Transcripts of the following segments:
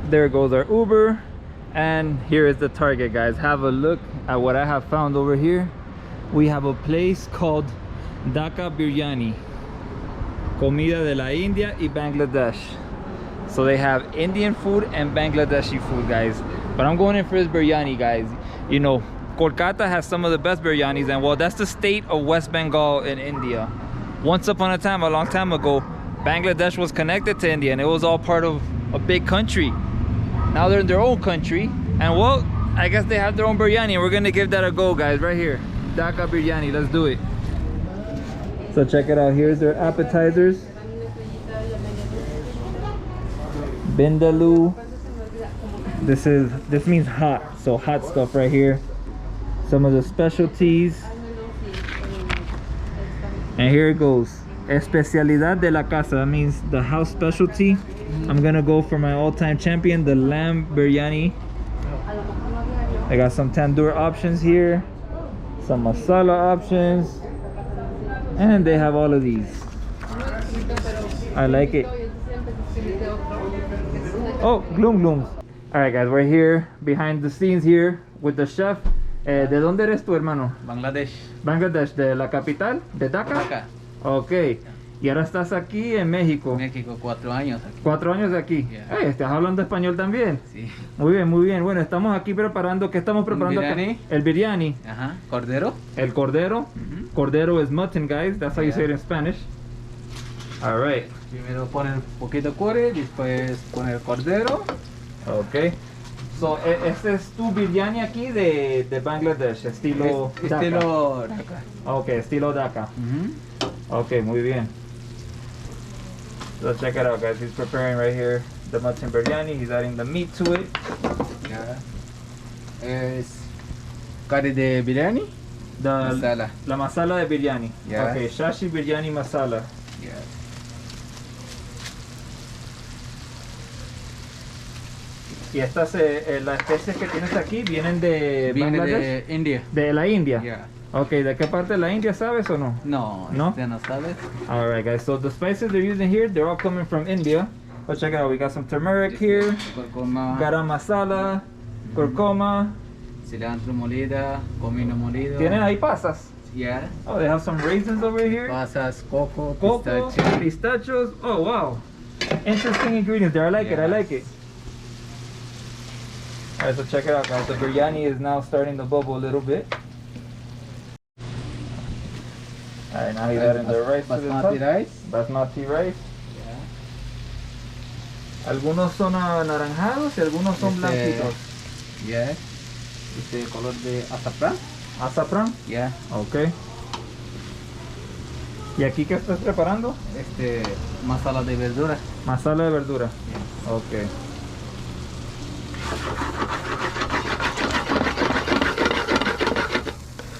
there goes our Uber, and here is the Target, guys. Have a look at what I have found over here. We have a place called Dhaka Biryani, comida de la India y Bangladesh. So they have Indian food and Bangladeshi food, guys. But I'm going in for this biryani, guys. You know, Kolkata has some of the best biryanis, and well, that's the state of West Bengal in India. Once upon a time, a long time ago, Bangladesh was connected to India and it was all part of a big country. Now they're in their own country, and well, I guess they have their own biryani, and we're gonna give that a go, guys, right here. Dhaka Biryani, let's do it. So check it out, here's their appetizers. Bindaloo. This means hot, so hot stuff right here. Some of the specialties. And here it goes. Especialidad de la casa. That means the house specialty. I'm gonna go for my all-time champion, the lamb biryani. I got some tandoor options here, some masala options, and they have all of these. I like it. Oh, gloom glooms. All right, guys, we're here behind the scenes here with the chef. ¿De dónde eres tú, hermano? Bangladesh. Bangladesh, de la capital, de Dhaka. Dhaka. Ok. Y ahora estás aquí en México. México, 4 años aquí. 4 años de aquí. Yeah. Hey, ¿estás hablando español también? Sí. Muy bien, muy bien. Bueno, estamos aquí preparando. ¿Qué estamos preparando acá? Biryani. El biryani. Ajá. Cordero. El cordero. Cordero is mutton, guys. That's how you say it in Spanish. All right. Primero poner un poquito de curry, después poner cordero. Ok. So, este es tu biryani aquí de Bangladesh, estilo Dhaka. Estilo Dhaka. Ok, estilo Dhaka. Ok, muy bien. So check it out, guys. He's preparing right here the mutton biryani. He's adding the meat to it. Ya. Es curry de biryani. Masala. La masala de biryani. Yeah. Ok, shashi biryani masala. Ya. Y estas, las especies que tienes aquí vienen de Viene Bangladesh. de India. De la India. Ya. Ok, ¿de qué parte de la India sabes o no? No, No? no sabes. Alright, guys, so the spices they're using here, they're all coming from India. But check it out, we got some turmeric here, Curcuma, garam masala, curcuma. cilantro molida, comino molido. ¿Tienen ahí pasas? Ya. Oh, they have some raisins over here. Pasas, coco, Coco, pistacho. pistachios. Oh, wow. Interesting ingredients there. I like it, I like it. Alright, so check it out, guys. The biryani is now starting to bubble a little bit. Alright, now he's adding the rice to the top. Basmati rice. Basmati rice. Ya. Algunos son anaranjados y algunos son blanquitos. Ya. Este color de azafrán. Azafrán. Ya. Ok. ¿Y aquí qué estás preparando? Este masala de verdura. Masala de verdura. Ok.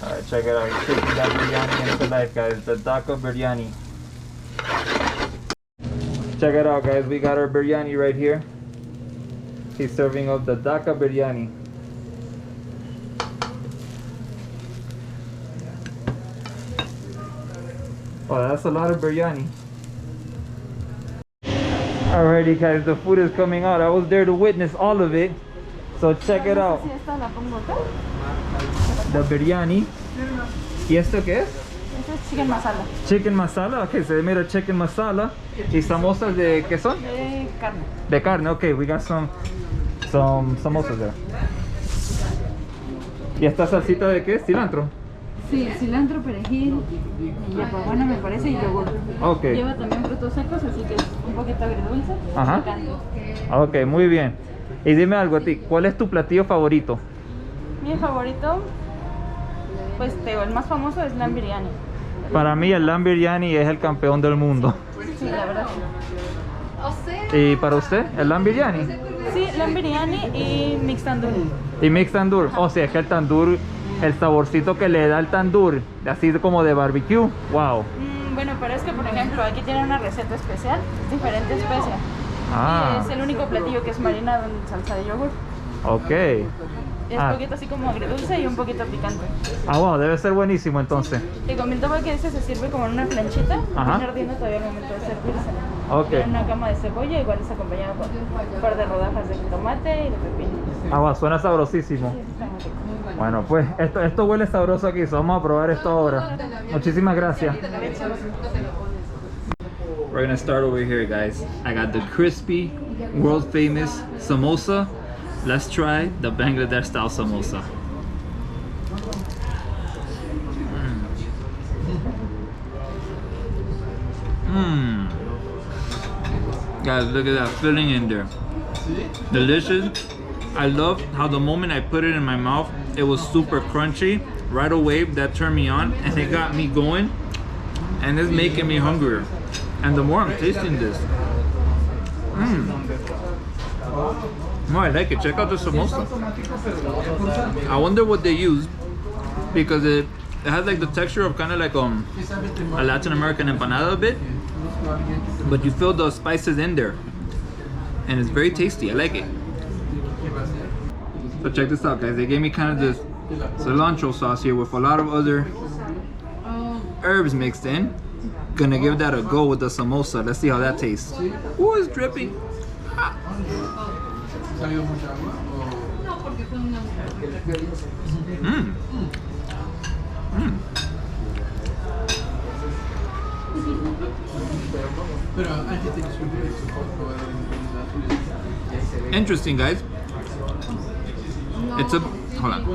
Alright, check it out. He's taking that biryani into life, guys. The Dhaka Biryani. Check it out, guys. We got our biryani right here. He's serving up the Dhaka Biryani. Oh, that's a lot of biryani. Alrighty, guys, the food is coming out. I was there to witness all of it. So check it out. The biryani. ¿Y esto qué es? Esto es chicken masala. Chicken masala. Okay, so they made a chicken masala. ¿Y samosas de qué son? De carne. De carne. Okay, we got some samosas there. ¿Y esta salsita de qué es? Cilantro. Sí, cilantro, perejil, y hierbabuena me parece, y yogur. Okay. Lleva también frutos secos, así que es un poquito agridulce. Ajá. Picante. Ok, muy bien. Y dime algo a ti, ¿cuál es tu platillo favorito? Mi favorito, pues el más famoso es lamb biryani. Para mí el lamb biryani es el campeón del mundo. Sí, la verdad. ¿Y para usted? ¿El lamb biryani? Sí, lamb biryani y mixed tandoor. ¿Y mixed tandoor? O sea, es que el tandoor, el saborcito que le da el tandoor, así como de barbecue, wow. Bueno, pero es que, por ejemplo, aquí tiene una receta especial, es diferente especia. Ah. Y es el único platillo que es marinado en salsa de yogur. Ok. Es un poquito así como agridulce y un poquito picante. Ah, wow, debe ser buenísimo entonces. Te comentaba que este se sirve como en una planchita, Ajá. viene ardiendo todavía al momento de servirse. Ok. Tiene una cama de cebolla, igual es acompañado con un par de rodajas de jitomate. tomate y de pepino. Ah, suena sabrosísimo. Sí, está muy rico. Bueno, pues esto huele sabroso aquí, so vamos a probar esto ahora. Muchísimas gracias. We're gonna start over here, guys. I got the crispy, world famous samosa. Let's try the Bangladesh style samosa. Guys, look at that filling in there. Delicious. I love how the moment I put it in my mouth, it was super crunchy. Right away, that turned me on and it got me going. And it's making me hungrier. And the more I'm tasting this, no, I like it. Check out the samosa. I wonder what they use, because it has like the texture of kind of like a Latin American empanada a bit, but you feel the spices in there, and it's very tasty. I like it. So check this out, guys. They gave me kind of this cilantro sauce here with a lot of other herbs mixed in. Gonna give that a go with the samosa. Let's see how that tastes. Ooh, it's dripping. Interesting, guys. It's a, hold on.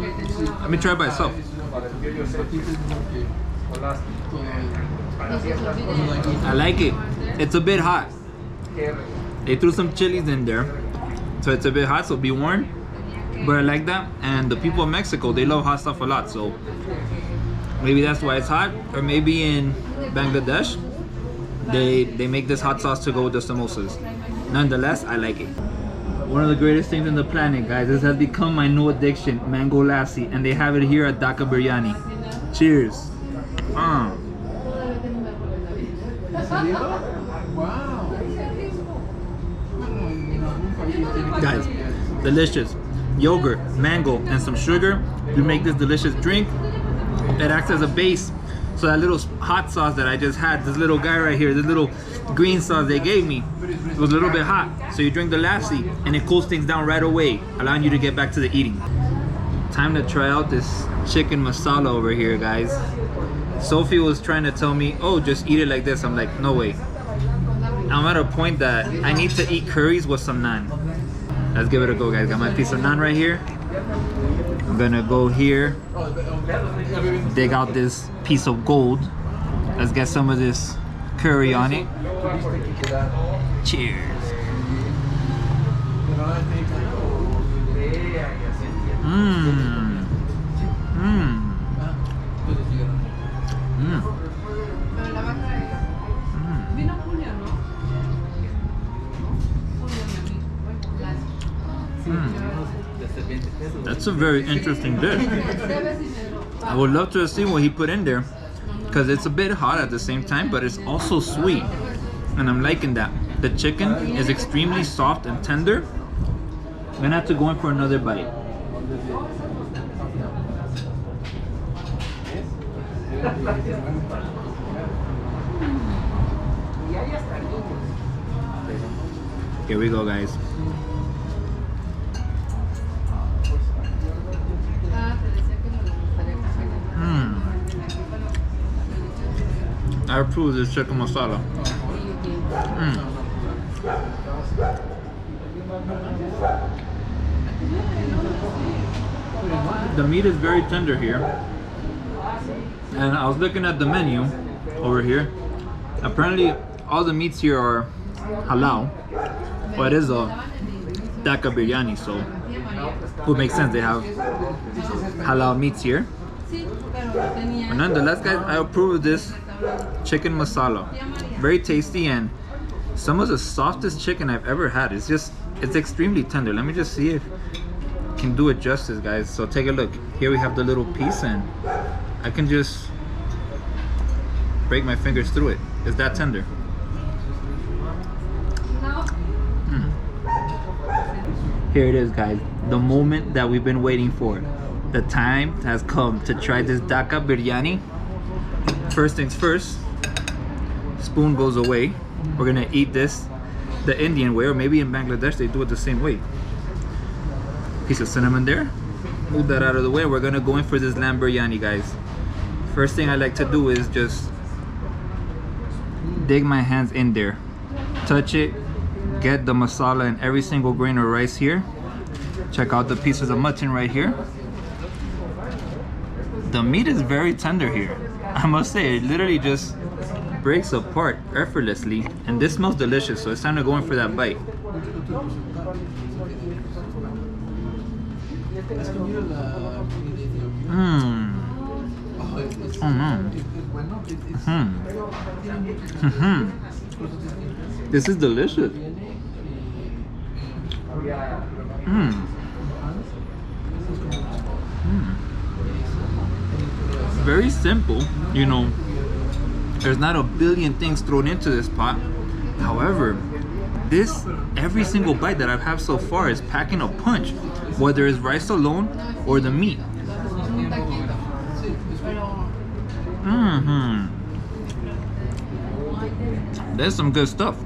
Let me try it by itself. I like it. It's a bit hot. They threw some chilies in there, so it's a bit hot, so be warned. But I like that, and the people of Mexico, they love hot stuff a lot, so maybe that's why it's hot. Or maybe in Bangladesh, they make this hot sauce to go with the samosas. Nonetheless, I like it. One of the greatest things on the planet, guys. This has become my new addiction, mango lassi, and they have it here at Dhaka Biryani. Cheers. Guys, delicious. Yogurt, mango, and some sugar. You make this delicious drink. It acts as a base. So that little hot sauce that I just had, this little guy right here, this little green sauce they gave me, it was a little bit hot. So you drink the lassi and it cools things down right away, allowing you to get back to the eating. Time to try out this chicken masala over here, guys. Sophie was trying to tell me, oh, just eat it like this. I'm like, no way. I'm at a point that I need to eat curries with some naan. Let's give it a go, guys. Got my piece of naan right here. I'm gonna go here, dig out this piece of gold. Let's get some of this curry on it. Cheers. That's a very interesting dish. I would love to see what he put in there, because it's a bit hot at the same time, but it's also sweet, and I'm liking that. The chicken is extremely soft and tender. I'm gonna have to go in for another bite. Here we go, guys. I approve this chicken masala. The meat is very tender here. And I was looking at the menu over here. Apparently all the meats here are halal, but it is a Dhaka Biryani, so it would make sense they have halal meats here. But nonetheless, guys, I approve of this chicken masala. Very tasty, and some of the softest chicken I've ever had. It's extremely tender. Let me just see if I can do it justice, guys. So take a look. Here we have the little piece, and I can just break my fingers through it. It's that tender. Here it is, guys. The moment that we've been waiting for. The time has come to try this Dhaka Biryani. First things first, spoon goes away. We're gonna eat this the Indian way, or maybe in Bangladesh they do it the same way. Piece of cinnamon there. Move that out of the way. We're gonna go in for this lamb biryani, guys. First thing I like to do is just dig my hands in there, touch it, get the masala and every single grain of rice here. Check out the pieces of mutton right here. The meat is very tender here. I must say, it literally just breaks apart effortlessly, and this smells delicious, so it's time to go in for that bite. Oh man. This is delicious. Very simple, you know. There's not a billion things thrown into this pot. However, every single bite that I've had so far is packing a punch, whether it's rice alone or the meat. There's some good stuff.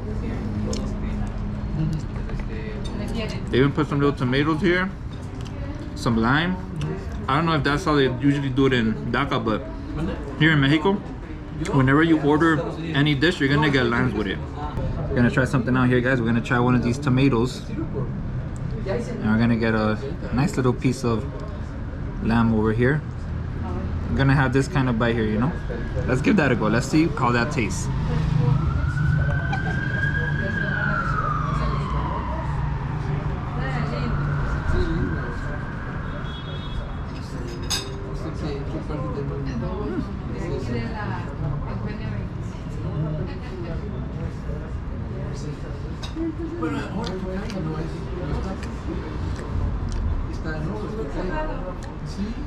They even put some little tomatoes here, some lime. I don't know if that's how they usually do it in Dhaka, but here in Mexico, whenever you order any dish, you're gonna get limes with it. We're gonna try something out here, guys. We're gonna try one of these tomatoes, and we're gonna get a nice little piece of lamb over here. I'm gonna have this kind of bite here, you know. Let's give that a go. Let's see how that tastes.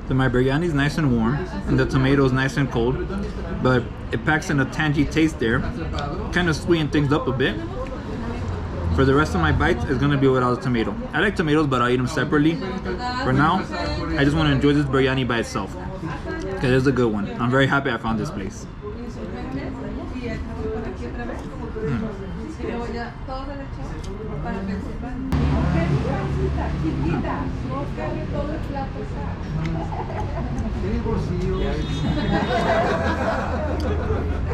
So my biryani is nice and warm, and the tomato is nice and cold, but it packs in a tangy taste there, kind of sweeten things up a bit. For the rest of my bites, it's gonna be without the tomato. I like tomatoes, but I'll eat them separately. For now, I just want to enjoy this biryani by itself, because it's a good one. I'm very happy I found this place.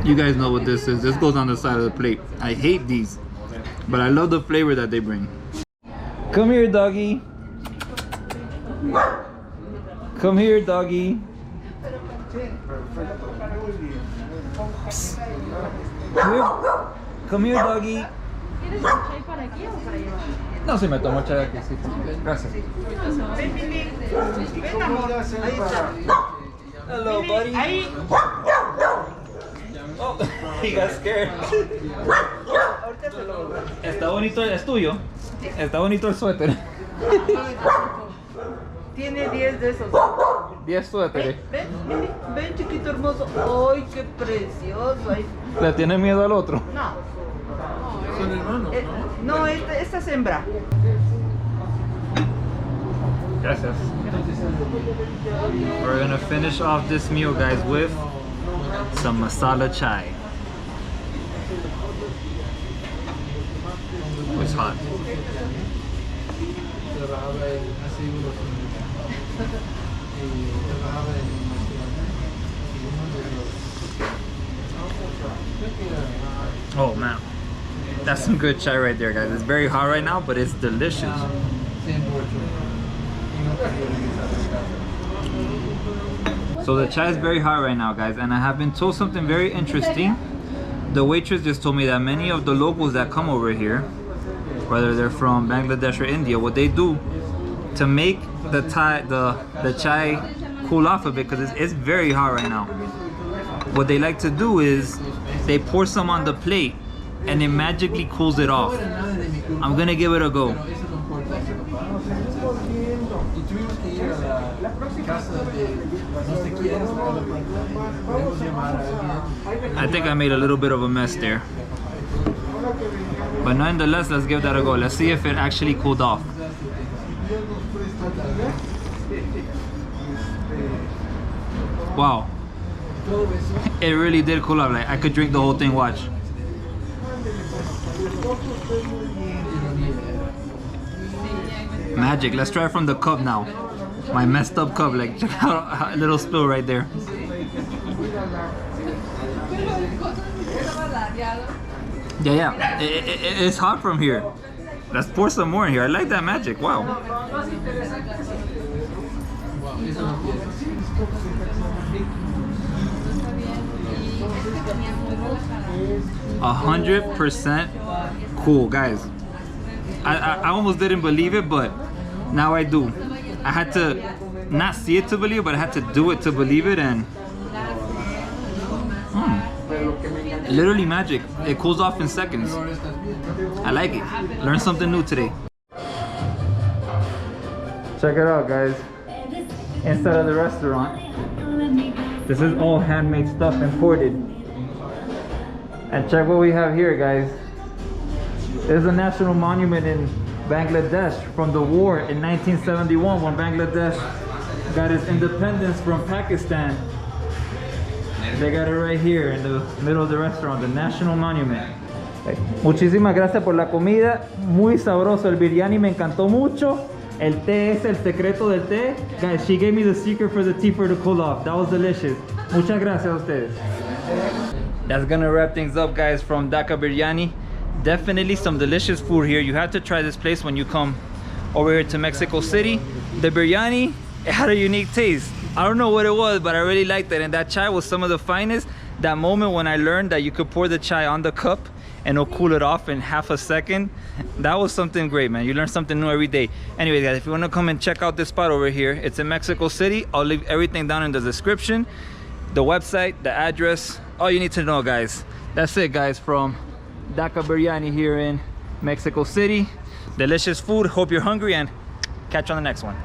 You guys know what this is. This goes on the side of the plate. I hate these, but I love the flavor that they bring. Come here, doggy. Come here, doggy. Come here, doggy. ¿Quieres chai para aquí o para llevar? No, si me tomo chai aquí, sí. Gracias. Ven, amor. Ahí está. Hello, buddy. Ahí. Oh, he got scared. Está bonito, es tuyo. Está bonito el suéter. Tiene 10 de esos. 10 suéteres. Ven, chiquito hermoso. ¡Ay, qué precioso! Ay. ¿Le tiene miedo al otro? No. Son hermanos, ¿no? No, esta es hembra. Gracias. We're gonna finish off this meal, guys, with some masala chai. Oh, it's hot. Oh man, that's some good chai right there, guys. It's very hot right now, but it's delicious. So the chai is very hot right now, guys, and I have been told something very interesting. The waitress just told me that many of the locals that come over here, whether they're from Bangladesh or India, what they do to make the chai cool off a bit, because it's very hot right now, what they like to do is they pour some on the plate and it magically cools it off. I'm gonna give it a go. I think I made a little bit of a mess there, but nonetheless, let's give that a go. Let's see if it actually cooled off. Wow, it really did cool off. Like I could drink the whole thing. Watch. Magic. Let's try it from the cup now. My messed up cup. Like, check out a little spill right there. Yeah. It's hot from here. Let's pour some more in here. I like that magic. Wow. 100% cool, guys. I almost didn't believe it, but now I do. I had to not see it to believe it, but I had to do it to believe it, and literally magic. It cools off in seconds. I like it. Learned something new today. Check it out, guys. Inside of the restaurant, this is all handmade stuff, imported. And check what we have here, guys. There's a national monument in Bangladesh from the war in 1971 when Bangladesh got its independence from Pakistan. They got it right here in the middle of the restaurant, the national monument. Muchísimas gracias por la comida, muy sabroso el biryani, me encantó mucho. El té es el secreto del té. Guys, she gave me the secret for the tea for the cool off. That was delicious. Muchas gracias a ustedes. That's gonna wrap things up, guys, from Dhaka Biryani. Definitely some delicious food here. You have to try this place when you come over here to Mexico City. The biryani, it had a unique taste. I don't know what it was, but I really liked it. And that chai was some of the finest. That moment when I learned that you could pour the chai on the cup and it'll cool it off in half a second, that was something great, man. You learn something new every day. Anyways, guys, if you want to come and check out this spot over here, it's in Mexico City. I'll leave everything down in the description, the website, the address, all you need to know, guys. That's it, guys, from Dhaka Biryani here in Mexico City. Delicious food. Hope you're hungry, and catch you on the next one.